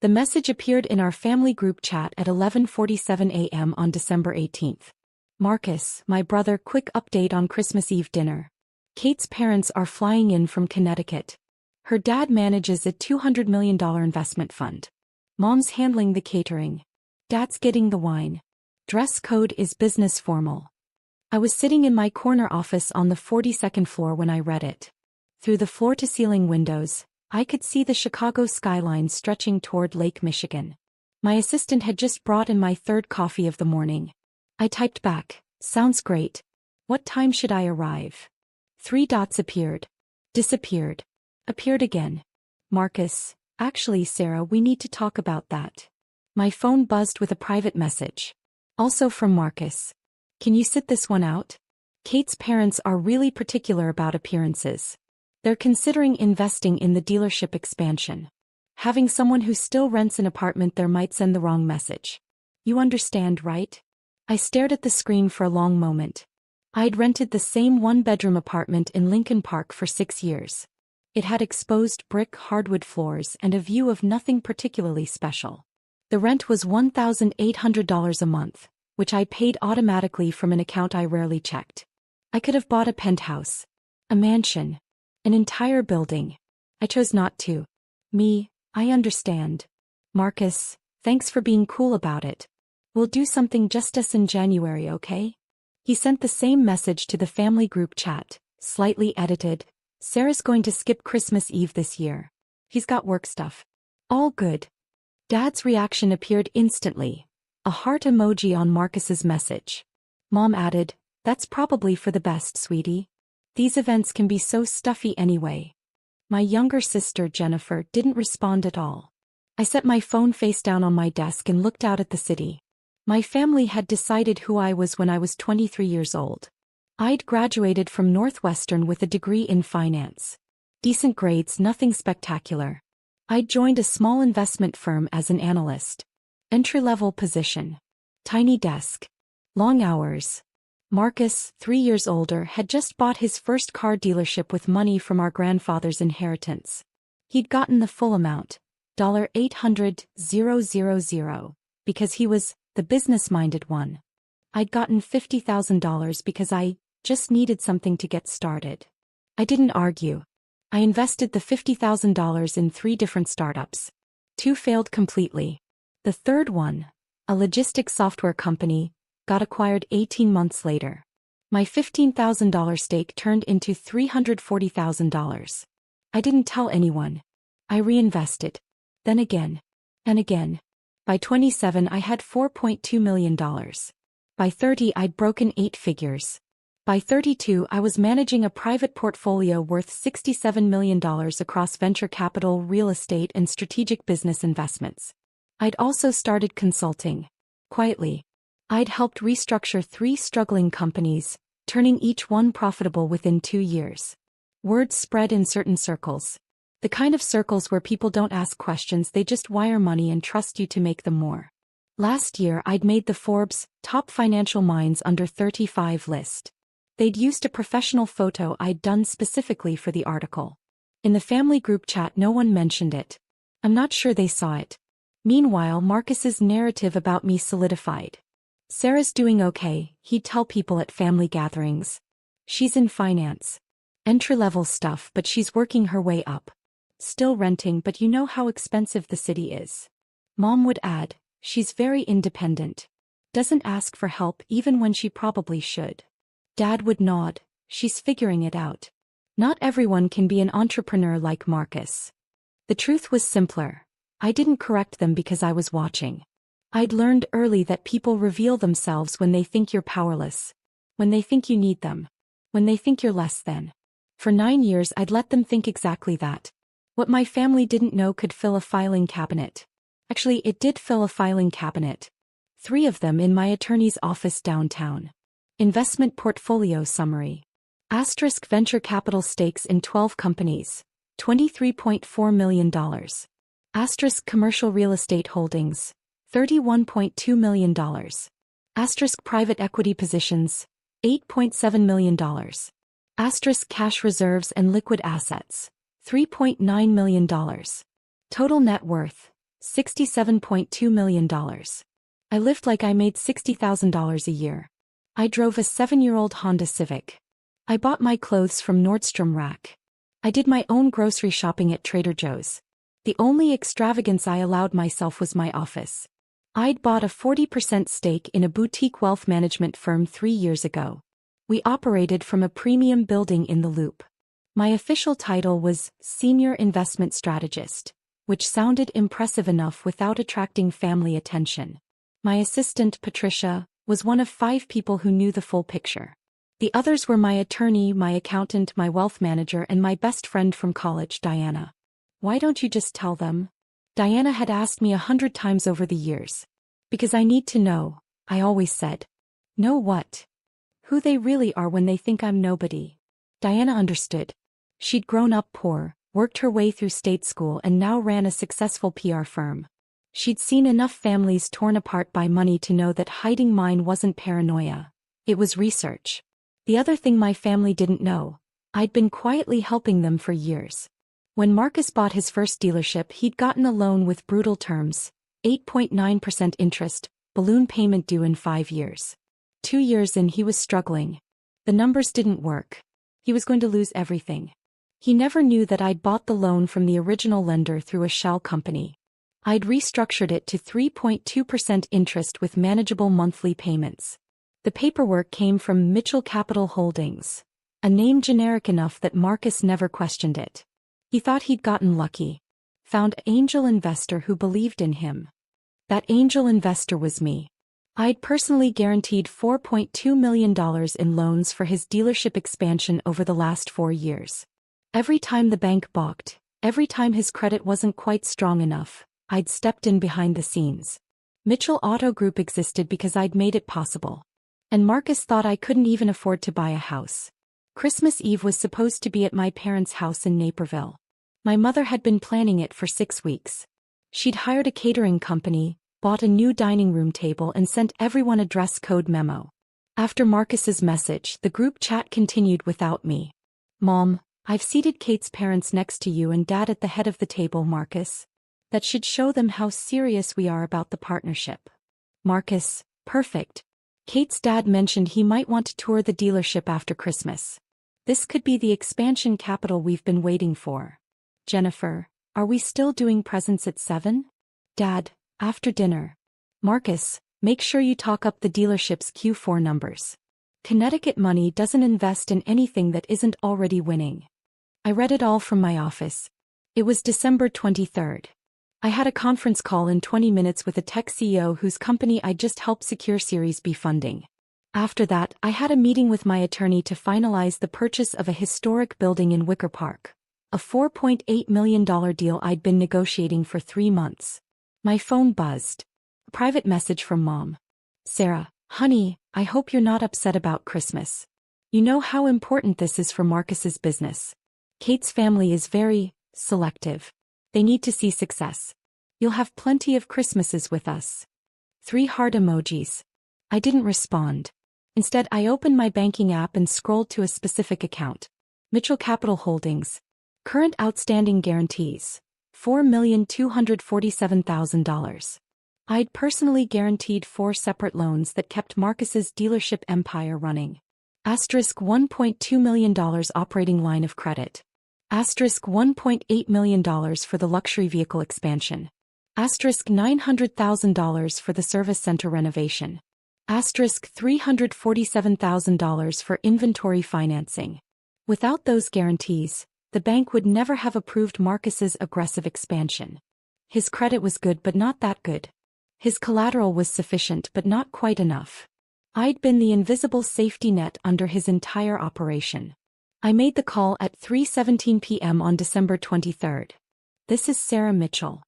The message appeared in our family group chat at 11:47 a.m. on December 18th. Marcus, my brother, quick update on Christmas Eve dinner. Kate's parents are flying in from Connecticut. Her dad manages a $200 million investment fund. Mom's handling the catering. Dad's getting the wine. Dress code is business formal. I was sitting in my corner office on the 42nd floor when I read it. Through the floor-to-ceiling windows, I could see the Chicago skyline stretching toward Lake Michigan. My assistant had just brought in my third coffee of the morning. I typed back, "Sounds great. What time should I arrive?" 3 dots appeared. Disappeared. Appeared again. Marcus, actually Sarah, we need to talk about that. My phone buzzed with a private message. Also from Marcus. Can you sit this one out? Kate's parents are really particular about appearances. They're considering investing in the dealership expansion. Having someone who still rents an apartment there might send the wrong message. You understand, right? I stared at the screen for a long moment. I'd rented the same one-bedroom apartment in Lincoln Park for 6 years. It had exposed brick hardwood floors and a view of nothing particularly special. The rent was $1,800 a month, which I paid automatically from an account I rarely checked. I could have bought a penthouse, a mansion, an entire building. I chose not to. I understand. Marcus, thanks for being cool about it. We'll do something just us in January, okay? He sent the same message to the family group chat, slightly edited. Sarah's going to skip Christmas Eve this year. He's got work stuff. All good. Dad's reaction appeared instantly. A heart emoji on Marcus's message. Mom added, "That's probably for the best, sweetie. These events can be so stuffy anyway." My younger sister, Jennifer, didn't respond at all. I set my phone face down on my desk and looked out at the city. My family had decided who I was when I was 23 years old. I'd graduated from Northwestern with a degree in finance. Decent grades, nothing spectacular. I'd joined a small investment firm as an analyst. Entry-level position. Tiny desk. Long hours. Marcus, 3 years older, had just bought his first car dealership with money from our grandfather's inheritance. He'd gotten the full amount, $800,000, because he was the business-minded one. I'd gotten $50,000 because I just needed something to get started. I didn't argue. I invested the $50,000 in 3 different startups. 2 failed completely. The third one, a logistics software company, got acquired 18 months later. My $15,000 stake turned into $340,000. I didn't tell anyone. I reinvested. Then again. And again. By 27 I had $4.2 million. By 30 I'd broken 8 figures. By 32 I was managing a private portfolio worth $67 million across venture capital, real estate and strategic business investments. I'd also started consulting. Quietly. I'd helped restructure 3 struggling companies, turning each one profitable within 2 years. Word spread in certain circles. The kind of circles where people don't ask questions, they just wire money and trust you to make them more. Last year I'd made the Forbes Top Financial Minds Under 35 list. They'd used a professional photo I'd done specifically for the article. In the family group chat no one mentioned it. I'm not sure they saw it. Meanwhile Marcus's narrative about me solidified. Sarah's doing okay, he'd tell people at family gatherings. She's in finance. Entry-level stuff, but she's working her way up. Still renting, but you know how expensive the city is. Mom would add, she's very independent. Doesn't ask for help even when she probably should. Dad would nod, she's figuring it out. Not everyone can be an entrepreneur like Marcus. The truth was simpler. I didn't correct them because I was watching. I'd learned early that people reveal themselves when they think you're powerless. When they think you need them. When they think you're less than. For 9 years I'd let them think exactly that. What my family didn't know could fill a filing cabinet. Actually, it did fill a filing cabinet. 3 of them in my attorney's office downtown. Investment portfolio summary. Asterisk venture capital stakes in 12 companies. $23.4 million. Asterisk commercial real estate holdings. $31.2 million. Asterisk private equity positions. $8.7 million. Asterisk cash reserves and liquid assets. $3.9 million. Total net worth. $67.2 million. I lived like I made $60,000 a year. I drove a 7-year-old Honda Civic. I bought my clothes from Nordstrom Rack. I did my own grocery shopping at Trader Joe's. The only extravagance I allowed myself was my office. I'd bought a 40% stake in a boutique wealth management firm 3 years ago. We operated from a premium building in the Loop. My official title was Senior Investment Strategist, which sounded impressive enough without attracting family attention. My assistant, Patricia, was one of 5 people who knew the full picture. The others were my attorney, my accountant, my wealth manager, and my best friend from college, Diana. Why don't you just tell them? Diana had asked me 100 times over the years. Because I need to know, I always said. Know what? Who they really are when they think I'm nobody. Diana understood. She'd grown up poor, worked her way through state school, and now ran a successful PR firm. She'd seen enough families torn apart by money to know that hiding mine wasn't paranoia. It was research. The other thing my family didn't know, I'd been quietly helping them for years. When Marcus bought his first dealership, he'd gotten a loan with brutal terms, 8.9% interest, balloon payment due in 5 years. 2 years in, he was struggling. The numbers didn't work. He was going to lose everything. He never knew that I'd bought the loan from the original lender through a shell company. I'd restructured it to 3.2% interest with manageable monthly payments. The paperwork came from Mitchell Capital Holdings, a name generic enough that Marcus never questioned it. He thought he'd gotten lucky. Found an angel investor who believed in him. That angel investor was me. I'd personally guaranteed $4.2 million in loans for his dealership expansion over the last 4 years. Every time the bank balked, every time his credit wasn't quite strong enough, I'd stepped in behind the scenes. Mitchell Auto Group existed because I'd made it possible. And Marcus thought I couldn't even afford to buy a house. Christmas Eve was supposed to be at my parents' house in Naperville. My mother had been planning it for 6 weeks. She'd hired a catering company, bought a new dining room table, and sent everyone a dress code memo. After Marcus's message, the group chat continued without me. Mom, I've seated Kate's parents next to you and Dad at the head of the table, Marcus. That should show them how serious we are about the partnership. Marcus, perfect. Kate's dad mentioned he might want to tour the dealership after Christmas. This could be the expansion capital we've been waiting for. Jennifer, are we still doing presents at 7? Dad, after dinner. Marcus, make sure you talk up the dealership's Q4 numbers. Connecticut money doesn't invest in anything that isn't already winning. I read it all from my office. It was December 23rd. I had a conference call in 20 minutes with a tech CEO whose company I'd just helped secure Series B funding. After that, I had a meeting with my attorney to finalize the purchase of a historic building in Wicker Park, a $4.8 million deal I'd been negotiating for 3 months. My phone buzzed. A private message from Mom. Sarah, honey, I hope you're not upset about Christmas. You know how important this is for Marcus's business. Kate's family is very selective. They need to see success. You'll have plenty of Christmases with us. 3 heart emojis. I didn't respond. Instead, I opened my banking app and scrolled to a specific account. Mitchell Capital Holdings. Current outstanding guarantees. $4,247,000. I'd personally guaranteed 4 separate loans that kept Marcus's dealership empire running. $1.2 million operating line of credit. $1.8 million for the luxury vehicle expansion. $900,000 for the service center renovation. $347,000 for inventory financing. Without those guarantees, the bank would never have approved Marcus's aggressive expansion. His credit was good but not that good. His collateral was sufficient but not quite enough. I'd been the invisible safety net under his entire operation. I made the call at 3:17 p.m. on December 23rd. This is Sarah Mitchell.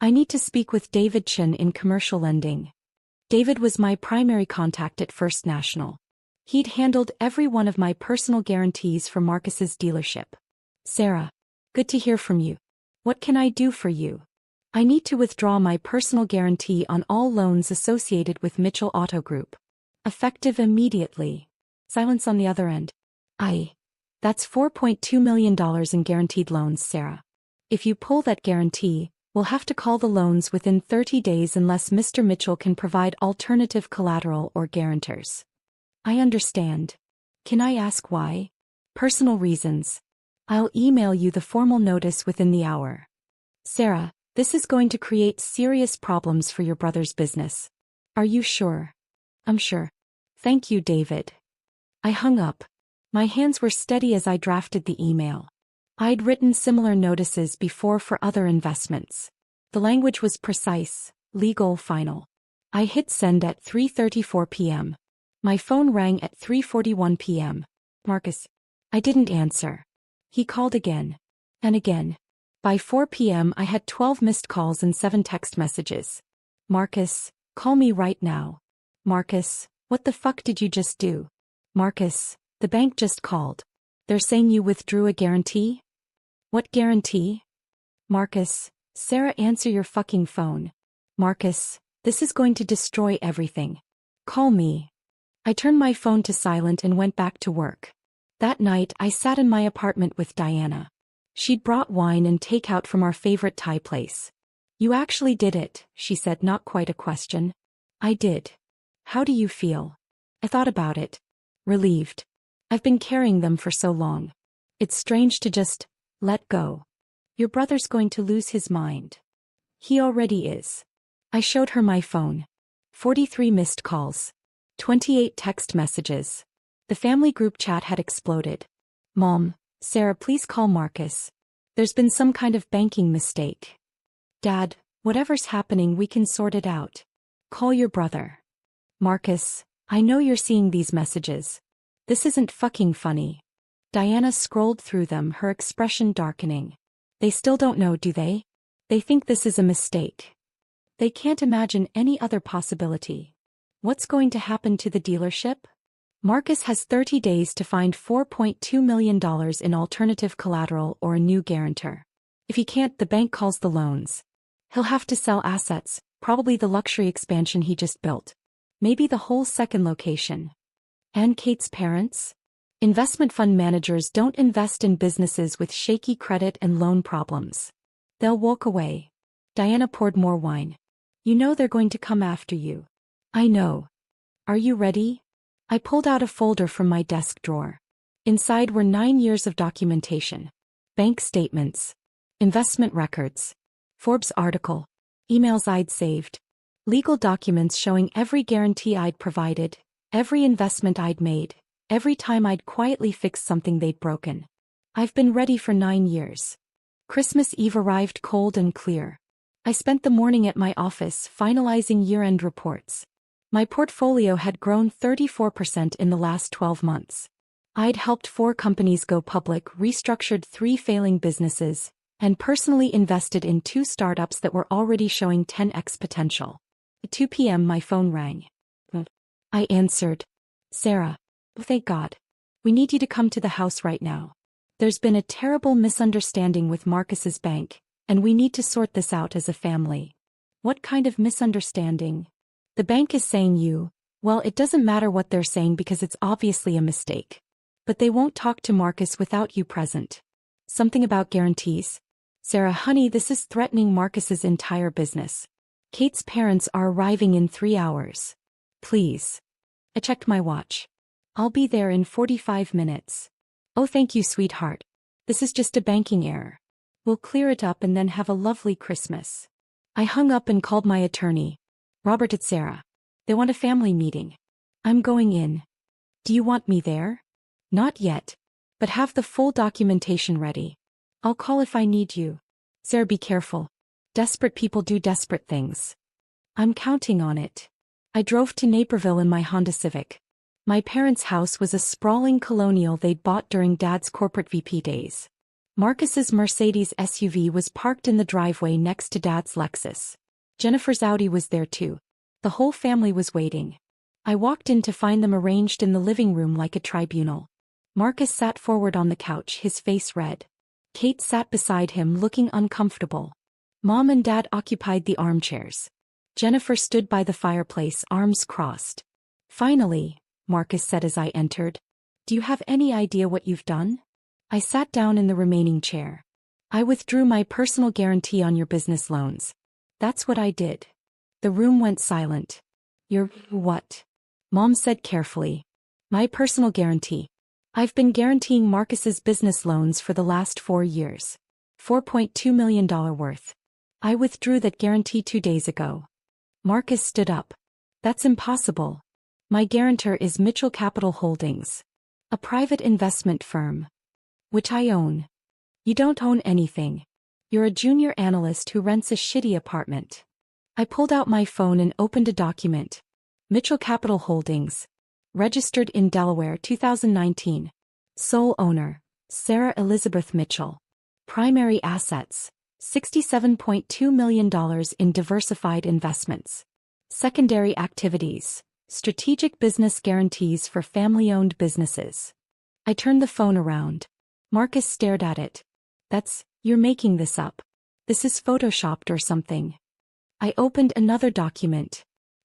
I need to speak with David Chen in commercial lending. David was my primary contact at First National. He'd handled every one of my personal guarantees for Marcus's dealership. Sarah, good to hear from you. What can I do for you? I need to withdraw my personal guarantee on all loans associated with Mitchell Auto Group. Effective immediately. Silence on the other end. That's $4.2 million in guaranteed loans, Sarah. If you pull that guarantee, We'll have to call the loans within 30 days unless Mr. Mitchell can provide alternative collateral or guarantors. I understand. Can I ask why? Personal reasons. I'll email you the formal notice within the hour. Sarah, this is going to create serious problems for your brother's business. Are you sure? I'm sure. Thank you, David. I hung up. My hands were steady as I drafted the email. I'd written similar notices before for other investments. The language was precise, legal, final. I hit send at 3:34 p.m. My phone rang at 3:41 p.m. Marcus. I didn't answer. He called again. And again. By 4 p.m. I had 12 missed calls and 7 text messages. Marcus, call me right now. Marcus, what the fuck did you just do? Marcus, the bank just called. They're saying you withdrew a guarantee? What guarantee? Marcus, Sarah, answer your fucking phone. Marcus, this is going to destroy everything. Call me. I turned my phone to silent and went back to work. That night I sat in my apartment with Diana. She'd brought wine and takeout from our favorite Thai place. You actually did it, she said, not quite a question. I did. How do you feel? I thought about it. Relieved. I've been carrying them for so long. It's strange to just let go. Your brother's going to lose his mind. He already is. I showed her my phone. 43 missed calls. 28 text messages. The family group chat had exploded. Mom, Sarah, please call Marcus. There's been some kind of banking mistake. Dad, whatever's happening, we can sort it out. Call your brother. Marcus, I know you're seeing these messages. This isn't fucking funny. Diana scrolled through them, her expression darkening. They still don't know, do they? They think this is a mistake. They can't imagine any other possibility. What's going to happen to the dealership? Marcus has 30 days to find $4.2 million in alternative collateral or a new guarantor. If he can't, the bank calls the loans. He'll have to sell assets, probably the luxury expansion he just built. Maybe the whole second location. And Kate's parents? Investment fund managers don't invest in businesses with shaky credit and loan problems. They'll walk away. Diana poured more wine. You know they're going to come after you. I know. Are you ready? I pulled out a folder from my desk drawer. Inside were 9 years of documentation. Bank statements. Investment records. Forbes article. Emails I'd saved. Legal documents showing every guarantee I'd provided, every investment I'd made, every time I'd quietly fixed something they'd broken. I've been ready for 9 years. Christmas Eve arrived cold and clear. I spent the morning at my office finalizing year-end reports. My portfolio had grown 34% in the last 12 months. I'd helped 4 companies go public, restructured 3 failing businesses, and personally invested in 2 startups that were already showing 10x potential. At 2 p.m. my phone rang. I answered. Sarah. Thank God. We need you to come to the house right now. There's been a terrible misunderstanding with Marcus's bank, and we need to sort this out as a family. What kind of misunderstanding? The bank is saying well, it doesn't matter what they're saying because it's obviously a mistake. But they won't talk to Marcus without you present. Something about guarantees? Sarah, honey, this is threatening Marcus's entire business. Kate's parents are arriving in 3 hours. Please. I checked my watch. I'll be there in 45 minutes. Oh, thank you, sweetheart. This is just a banking error. We'll clear it up and then have a lovely Christmas. I hung up and called my attorney. Robert, it's Sarah. They want a family meeting. I'm going in. Do you want me there? Not yet. But have the full documentation ready. I'll call if I need you. Sarah, be careful. Desperate people do desperate things. I'm counting on it. I drove to Naperville in my Honda Civic. My parents' house was a sprawling colonial they'd bought during Dad's corporate VP days. Marcus's Mercedes SUV was parked in the driveway next to Dad's Lexus. Jennifer's Audi was there too. The whole family was waiting. I walked in to find them arranged in the living room like a tribunal. Marcus sat forward on the couch, his face red. Kate sat beside him, looking uncomfortable. Mom and Dad occupied the armchairs. Jennifer stood by the fireplace, arms crossed. Finally, Marcus said as I entered, do you have any idea what you've done? I sat down in the remaining chair. I withdrew my personal guarantee on your business loans. That's what I did. The room went silent. Your what? Mom said carefully. My personal guarantee. I've been guaranteeing Marcus's business loans for the last 4 years. $4.2 million worth. I withdrew that guarantee 2 days ago. Marcus stood up. That's impossible. My guarantor is Mitchell Capital Holdings, a private investment firm, which I own. You don't own anything. You're a junior analyst who rents a shitty apartment. I pulled out my phone and opened a document. Mitchell Capital Holdings, registered in Delaware 2019. Sole owner, Sarah Elizabeth Mitchell. Primary assets, $67.2 million in diversified investments. Secondary activities, strategic business guarantees for family-owned businesses. I turned the phone around. Marcus stared at it. You're making this up. This is photoshopped or something. I opened another document.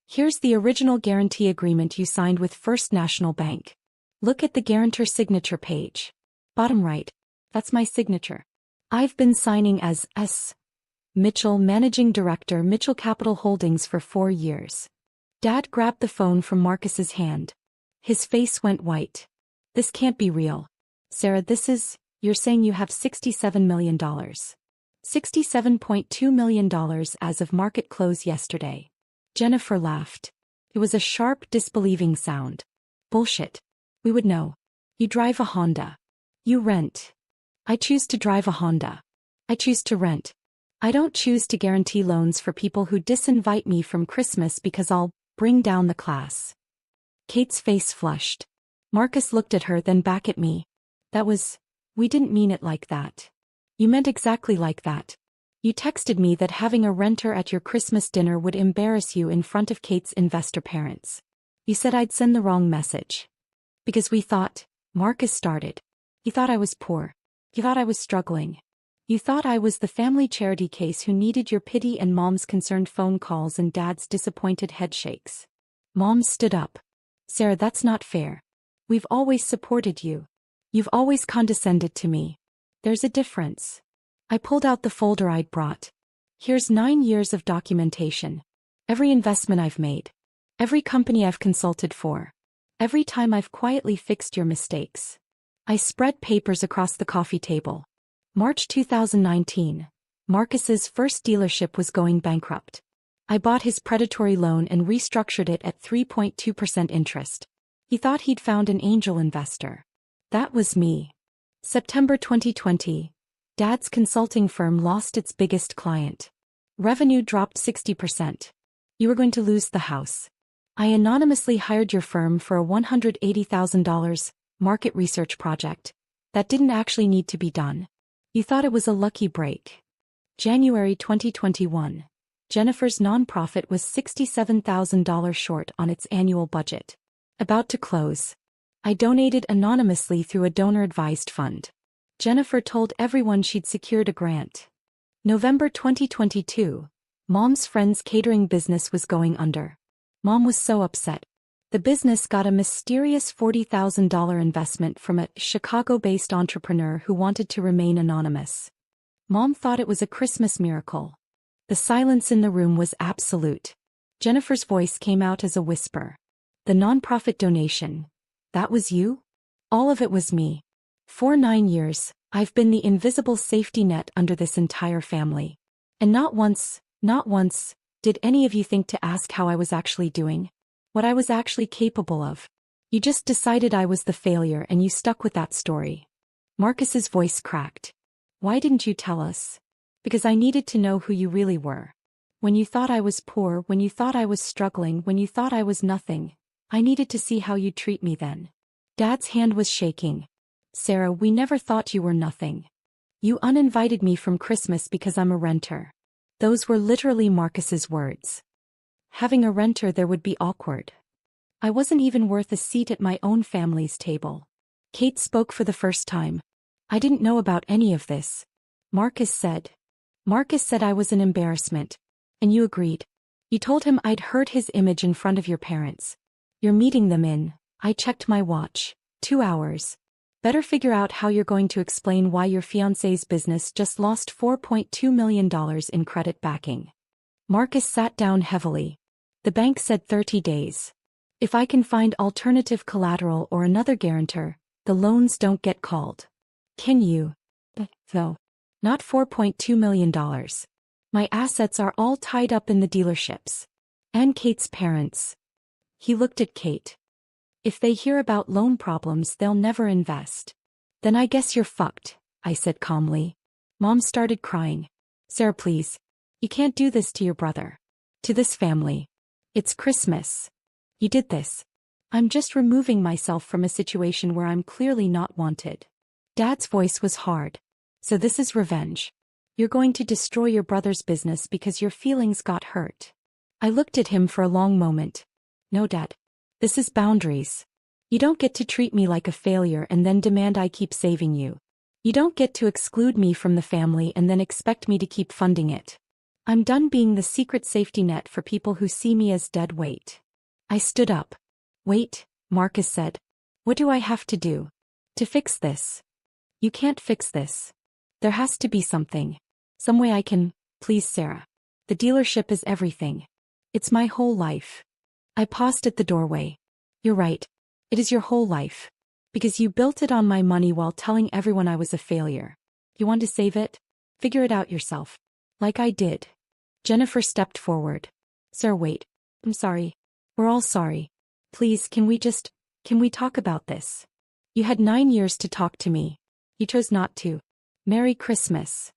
Here's the original guarantee agreement you signed with First National Bank. Look at the guarantor signature page. Bottom right. That's my signature. I've been signing as S. Mitchell, Managing Director, Mitchell Capital Holdings for 4 years. Dad grabbed the phone from Marcus's hand. His face went white. This can't be real. Sarah, you're saying you have $67 million. $67.2 million as of market close yesterday. Jennifer laughed. It was a sharp, disbelieving sound. Bullshit. We would know. You drive a Honda. You rent. I choose to drive a Honda. I choose to rent. I don't choose to guarantee loans for people who disinvite me from Christmas because I'll bring down the class. Kate's face flushed. Marcus looked at her, then back at me. We didn't mean it like that. You meant exactly like that. You texted me that having a renter at your Christmas dinner would embarrass you in front of Kate's investor parents. You said I'd send the wrong message. Because we thought, Marcus started. You thought I was poor. You thought I was struggling. You thought I was the family charity case who needed your pity and Mom's concerned phone calls and Dad's disappointed headshakes. Mom stood up. Sarah, that's not fair. We've always supported you. You've always condescended to me. There's a difference. I pulled out the folder I'd brought. Here's 9 years of documentation. Every investment I've made. Every company I've consulted for. Every time I've quietly fixed your mistakes. I spread papers across the coffee table. March 2019. Marcus's first dealership was going bankrupt. I bought his predatory loan and restructured it at 3.2% interest. He thought he'd found an angel investor. That was me. September 2020. Dad's consulting firm lost its biggest client. Revenue dropped 60%. You were going to lose the house. I anonymously hired your firm for a $180,000 market research project that didn't actually need to be done. You thought it was a lucky break. January 2021. Jennifer's nonprofit was $67,000 short on its annual budget. About to close. I donated anonymously through a donor-advised fund. Jennifer told everyone she'd secured a grant. November 2022. Mom's friend's catering business was going under. Mom was so upset. The business got a mysterious $40,000 investment from a Chicago-based entrepreneur who wanted to remain anonymous. Mom thought it was a Christmas miracle. The silence in the room was absolute. Jennifer's voice came out as a whisper. The nonprofit donation. That was you? All of it was me. For 9 years, I've been the invisible safety net under this entire family. And not once, did any of you think to ask how I was actually doing? What I was actually capable of. You just decided I was the failure and you stuck with that story. Marcus's voice cracked. Why didn't you tell us? Because I needed to know who you really were. When you thought I was poor, when you thought I was struggling, when you thought I was nothing, I needed to see how you'd treat me then. Dad's hand was shaking. Sarah, we never thought you were nothing. You uninvited me from Christmas because I'm a renter. Those were literally Marcus's words. Having a renter there would be awkward. I wasn't even worth a seat at my own family's table. Kate spoke for the first time. I didn't know about any of this. Marcus said I was an embarrassment. And you agreed. You told him I'd hurt his image in front of your parents. You're meeting them in, I checked my watch, 2 hours. Better figure out how you're going to explain why your fiancé's business just lost $4.2 million in credit backing. Marcus sat down heavily. The bank said 30 days. If I can find alternative collateral or another guarantor, the loans don't get called. Can you? Though. Not $4.2 million. My assets are all tied up in the dealerships. And Kate's parents. He looked at Kate. If they hear about loan problems, they'll never invest. Then I guess you're fucked, I said calmly. Mom started crying. Sarah, please. You can't do this to your brother. To this family. It's Christmas. You did this. I'm just removing myself from a situation where I'm clearly not wanted. Dad's voice was hard. So this is revenge. You're going to destroy your brother's business because your feelings got hurt. I looked at him for a long moment. No, Dad. This is boundaries. You don't get to treat me like a failure and then demand I keep saving you. You don't get to exclude me from the family and then expect me to keep funding it. I'm done being the secret safety net for people who see me as dead weight. I stood up. Wait, Marcus said. What do I have to do to fix this? You can't fix this. There has to be something. Some way I can, please, Sarah. The dealership is everything. It's my whole life. I paused at the doorway. You're right. It is your whole life. Because you built it on my money while telling everyone I was a failure. You want to save it? Figure it out yourself. Like I did. Jennifer stepped forward. Sir, wait. I'm sorry. We're all sorry. Please, can we talk about this? You had 9 years to talk to me. You chose not to. Merry Christmas.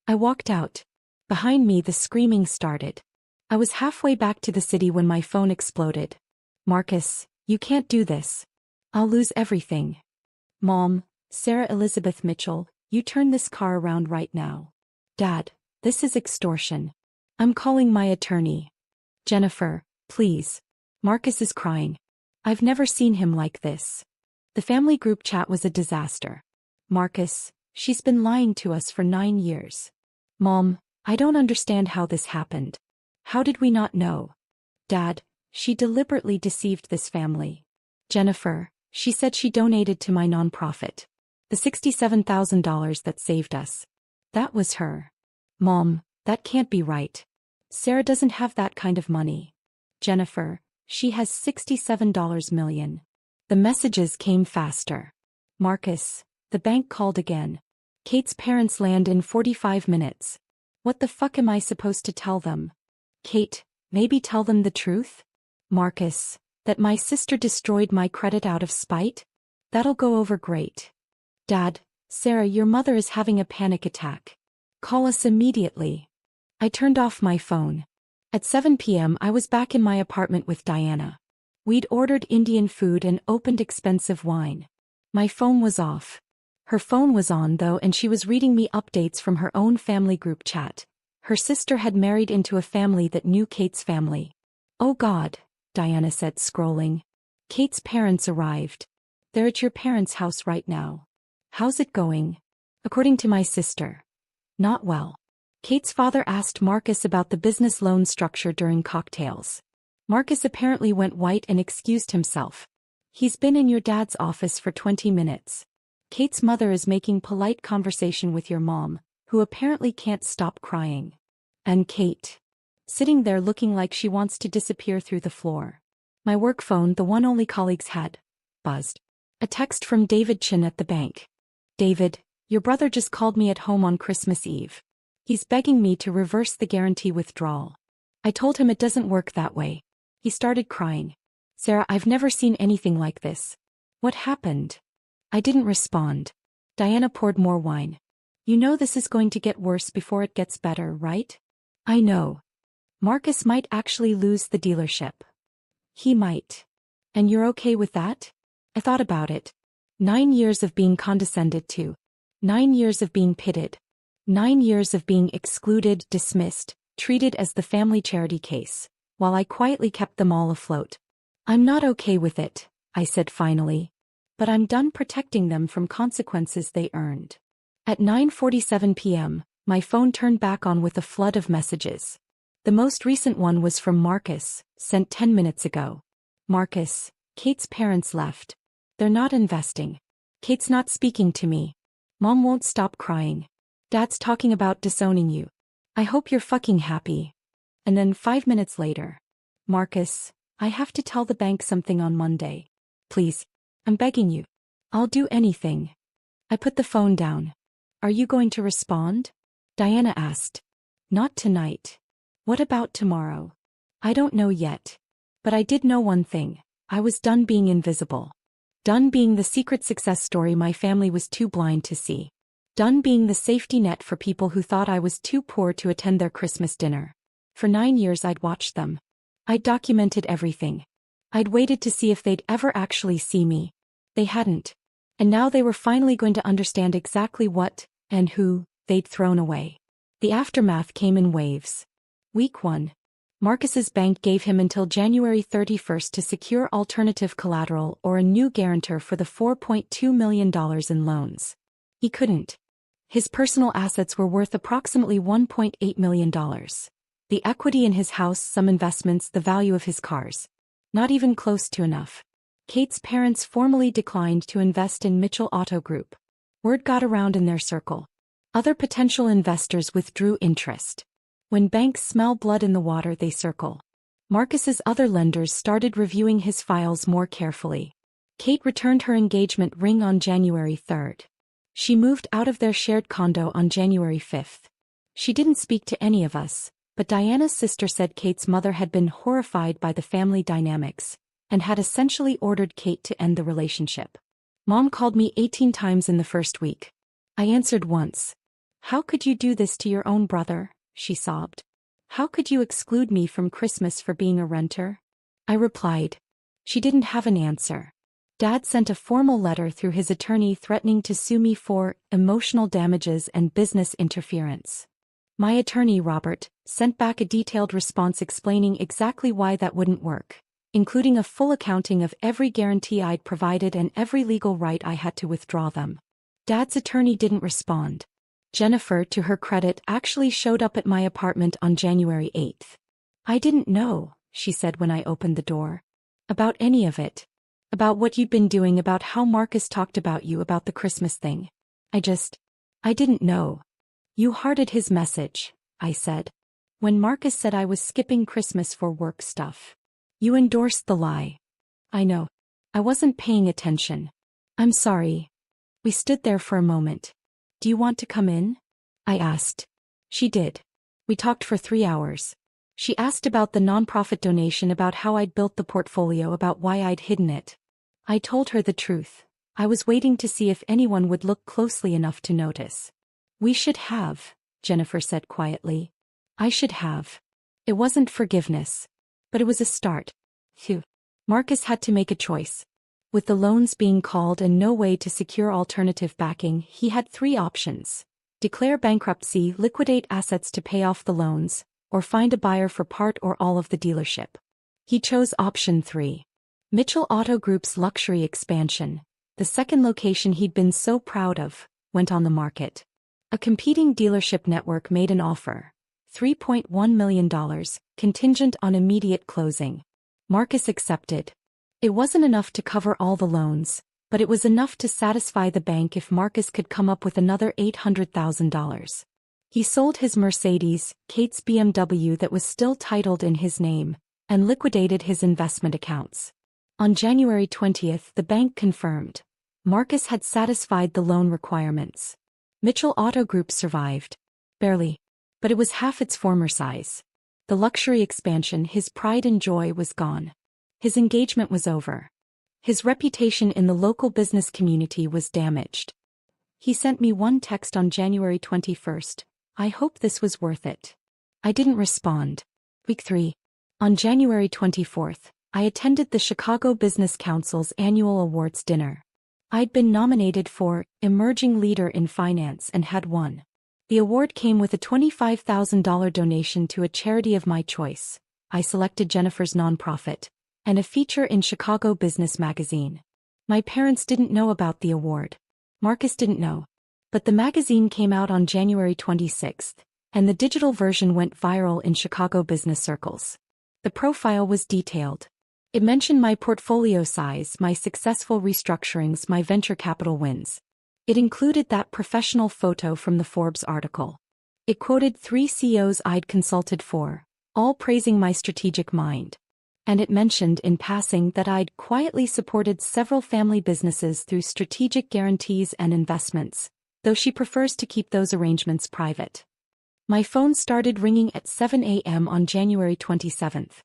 I walked out. Behind me the screaming started. I was halfway back to the city when my phone exploded. Marcus, you can't do this. I'll lose everything. Mom, Sarah Elizabeth Mitchell, you turn this car around right now. Dad, this is extortion. I'm calling my attorney. Jennifer, please. Marcus is crying. I've never seen him like this. The family group chat was a disaster. Marcus, she's been lying to us for 9 years. Mom, I don't understand how this happened. How did we not know? Dad, she deliberately deceived this family. Jennifer, she said she donated to my nonprofit. The $67,000 that saved us. That was her. Mom, that can't be right. Sarah doesn't have that kind of money. Jennifer, she has $67 million. The messages came faster. Marcus, the bank called again. Kate's parents land in 45 minutes. What the fuck am I supposed to tell them? Kate, maybe tell them the truth? Marcus, that my sister destroyed my credit out of spite? That'll go over great. Dad, Sarah, your mother is having a panic attack. Call us immediately. I turned off my phone. At 7 p.m. I was back in my apartment with Diana. We'd ordered Indian food and opened expensive wine. My phone was off. Her phone was on though, and she was reading me updates from her own family group chat. Her sister had married into a family that knew Kate's family. Oh God, Diana said, scrolling. Kate's parents arrived. They're at your parents' house right now. How's it going? According to my sister. Not well. Kate's father asked Marcus about the business loan structure during cocktails. Marcus apparently went white and excused himself. He's been in your dad's office for 20 minutes. Kate's mother is making polite conversation with your mom, who apparently can't stop crying. And Kate. Sitting there looking like she wants to disappear through the floor. My work phone, the one only colleagues had, buzzed. A text from David Chin at the bank. David, your brother just called me at home on Christmas Eve. He's begging me to reverse the guarantee withdrawal. I told him it doesn't work that way. He started crying. Sarah, I've never seen anything like this. What happened? I didn't respond. Diana poured more wine. You know this is going to get worse before it gets better, right? I know. Marcus might actually lose the dealership. He might. And you're okay with that? I thought about it. 9 years of being condescended to. 9 years of being pitted. 9 years of being excluded, dismissed, treated as the family charity case, while I quietly kept them all afloat. I'm not okay with it, I said finally. But I'm done protecting them from consequences they earned. At 9:47 p.m., my phone turned back on with a flood of messages. The most recent one was from Marcus, sent 10 minutes ago. Marcus, Kate's parents left. They're not investing. Kate's not speaking to me. Mom won't stop crying. Dad's talking about disowning you. I hope you're fucking happy. And then 5 minutes later. Marcus, I have to tell the bank something on Monday. Please. I'm begging you. I'll do anything. I put the phone down. Are you going to respond? Diana asked. Not tonight. What about tomorrow? I don't know yet. But I did know one thing. I was done being invisible. Done being the secret success story my family was too blind to see. Done being the safety net for people who thought I was too poor to attend their Christmas dinner. For 9 years I'd watched them. I'd documented everything. I'd waited to see if they'd ever actually see me. They hadn't. And now they were finally going to understand exactly what, and who, they'd thrown away. The aftermath came in waves. Week 1. Marcus's bank gave him until January 31st to secure alternative collateral or a new guarantor for the $4.2 million in loans. He couldn't. His personal assets were worth approximately $1.8 million. The equity in his house, some investments, the value of his cars. Not even close to enough. Kate's parents formally declined to invest in Mitchell Auto Group. Word got around in their circle. Other potential investors withdrew interest. When banks smell blood in the water, they circle. Marcus's other lenders started reviewing his files more carefully. Kate returned her engagement ring on January 3rd. She moved out of their shared condo on January 5th. She didn't speak to any of us, but Diana's sister said Kate's mother had been horrified by the family dynamics and had essentially ordered Kate to end the relationship. Mom called me 18 times in the first week. I answered once. How could you do this to your own brother? She sobbed. How could you exclude me from Christmas for being a renter? I replied. She didn't have an answer. Dad sent a formal letter through his attorney threatening to sue me for emotional damages and business interference. My attorney, Robert, sent back a detailed response explaining exactly why that wouldn't work, including a full accounting of every guarantee I'd provided and every legal right I had to withdraw them. Dad's attorney didn't respond. Jennifer, to her credit, actually showed up at my apartment on January 8th. I didn't know, she said when I opened the door. About any of it. About what you'd been doing, about how Marcus talked about you, about the Christmas thing. I didn't know. You hearted his message, I said. When Marcus said I was skipping Christmas for work stuff. You endorsed the lie. I know. I wasn't paying attention. I'm sorry. We stood there for a moment. Do you want to come in? I asked. She did. We talked for 3 hours. She asked about the nonprofit donation, about how I'd built the portfolio, about why I'd hidden it. I told her the truth. I was waiting to see if anyone would look closely enough to notice. We should have, Jennifer said quietly. I should have. It wasn't forgiveness. But it was a start. Phew. Marcus had to make a choice. With the loans being called and no way to secure alternative backing, he had 3 options. Declare bankruptcy, liquidate assets to pay off the loans, or find a buyer for part or all of the dealership. He chose option 3. Mitchell Auto Group's luxury expansion, the second location he'd been so proud of, went on the market. A competing dealership network made an offer. $3.1 million, contingent on immediate closing. Marcus accepted. It wasn't enough to cover all the loans, but it was enough to satisfy the bank if Marcus could come up with another $800,000. He sold his Mercedes, Kate's BMW that was still titled in his name, and liquidated his investment accounts. On January 20th, the bank confirmed. Marcus had satisfied the loan requirements. Mitchell Auto Group survived. Barely. But it was half its former size. The luxury expansion, his pride and joy, was gone. His engagement was over. His reputation in the local business community was damaged. He sent me one text on January 21st. I hope this was worth it. I didn't respond. Week 3. On January 24th, I attended the Chicago Business Council's annual awards dinner. I'd been nominated for Emerging Leader in Finance and had won. The award came with a $25,000 donation to a charity of my choice. I selected Jennifer's nonprofit, and a feature in Chicago Business Magazine. My parents didn't know about the award. Marcus didn't know. But the magazine came out on January 26th, and the digital version went viral in Chicago business circles. The profile was detailed. It mentioned my portfolio size, my successful restructurings, my venture capital wins. It included that professional photo from the Forbes article. It quoted 3 CEOs I'd consulted for, all praising my strategic mind. And it mentioned in passing that I'd quietly supported several family businesses through strategic guarantees and investments, though she prefers to keep those arrangements private. My phone started ringing at 7 a.m. on January 27th.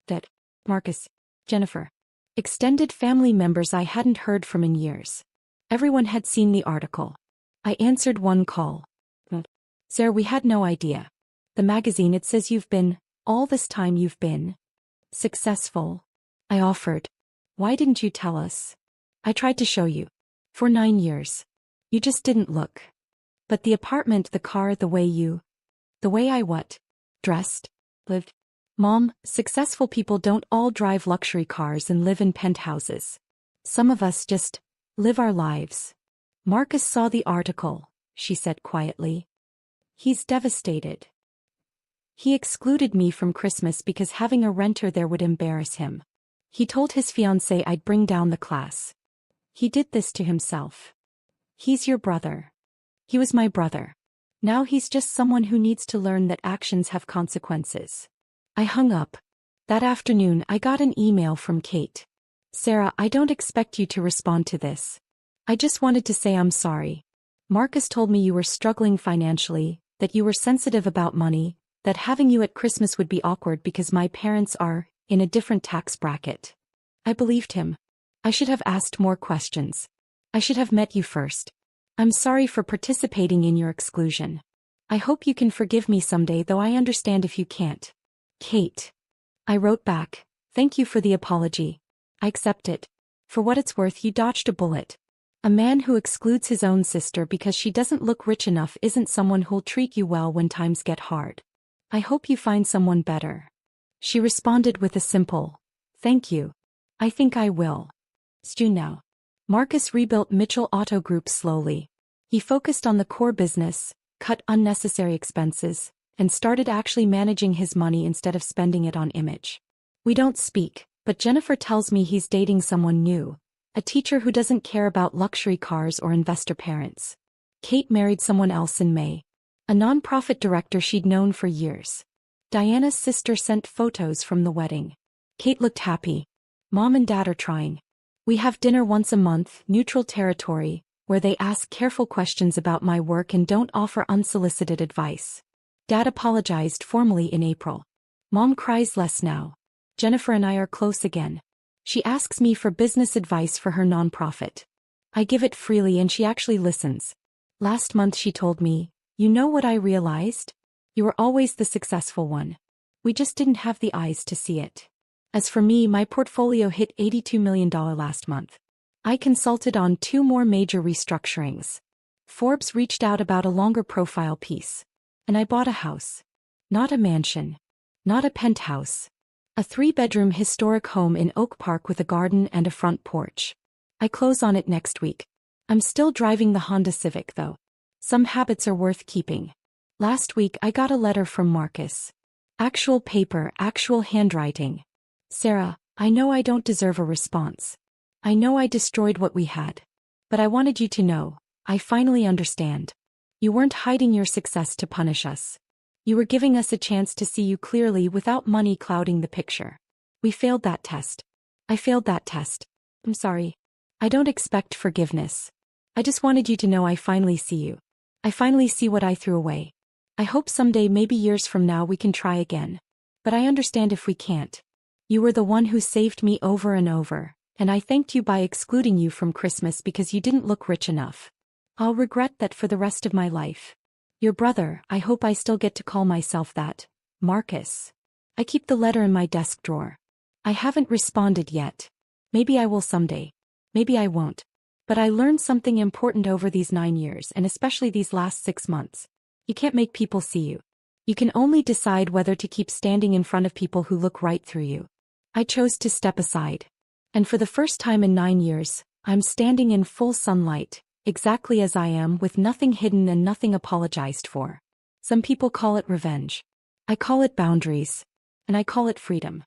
That, Marcus, Jennifer. Extended family members I hadn't heard from in years. Everyone had seen the article. I answered one call. Sir, we had no idea. The magazine, it says you've been, all this time you've been successful. I offered. Why didn't you tell us? I tried to show you. For 9 years. You just didn't look. But the apartment, the car, the way I what? Dressed? Lived? Mom, successful people don't all drive luxury cars and live in penthouses. Some of us just live our lives. Marcus saw the article, she said quietly. He's devastated. He excluded me from Christmas because having a renter there would embarrass him. He told his fiancée I'd bring down the class. He did this to himself. He's your brother. He was my brother. Now he's just someone who needs to learn that actions have consequences. I hung up. That afternoon I got an email from Kate. Sarah, I don't expect you to respond to this. I just wanted to say I'm sorry. Marcus told me you were struggling financially, that you were sensitive about money, that having you at Christmas would be awkward because my parents are in a different tax bracket. I believed him. I should have asked more questions. I should have met you first. I'm sorry for participating in your exclusion. I hope you can forgive me someday, though I understand if you can't. Kate. I wrote back, thank you for the apology. I accept it. For what it's worth, you dodged a bullet. A man who excludes his own sister because she doesn't look rich enough isn't someone who'll treat you well when times get hard. I hope you find someone better. She responded with a simple, thank you. I think I will. Stu now. Marcus rebuilt Mitchell Auto Group slowly. He focused on the core business, cut unnecessary expenses, and started actually managing his money instead of spending it on image. We don't speak, but Jennifer tells me he's dating someone new, a teacher who doesn't care about luxury cars or investor parents. Kate married someone else in May, a nonprofit director she'd known for years. Diana's sister sent photos from the wedding. Kate looked happy. Mom and Dad are trying. We have dinner once a month, neutral territory, where they ask careful questions about my work and don't offer unsolicited advice. Dad apologized formally in April. Mom cries less now. Jennifer and I are close again. She asks me for business advice for her nonprofit. I give it freely and she actually listens. Last month she told me, you know what I realized? You were always the successful one. We just didn't have the eyes to see it. As for me, my portfolio hit $82 million last month. I consulted on 2 more major restructurings. Forbes reached out about a longer profile piece. And I bought a house. Not a mansion. Not a penthouse. A 3-bedroom historic home in Oak Park with a garden and a front porch. I close on it next week. I'm still driving the Honda Civic though. Some habits are worth keeping. Last week I got a letter from Marcus. Actual paper, actual handwriting. Sarah, I know I don't deserve a response. I know I destroyed what we had. But I wanted you to know, I finally understand. You weren't hiding your success to punish us. You were giving us a chance to see you clearly without money clouding the picture. We failed that test. I failed that test. I'm sorry. I don't expect forgiveness. I just wanted you to know I finally see you. I finally see what I threw away. I hope someday, maybe years from now, we can try again. But I understand if we can't. You were the one who saved me over and over, and I thanked you by excluding you from Christmas because you didn't look rich enough. I'll regret that for the rest of my life. Your brother, I hope I still get to call myself that, Marcus. I keep the letter in my desk drawer. I haven't responded yet. Maybe I will someday. Maybe I won't. But I learned something important over these 9 years, and especially these last 6 months. You can't make people see you. You can only decide whether to keep standing in front of people who look right through you. I chose to step aside. And for the first time in 9 years, I'm standing in full sunlight, exactly as I am, with nothing hidden and nothing apologized for. Some people call it revenge. I call it boundaries. And I call it freedom.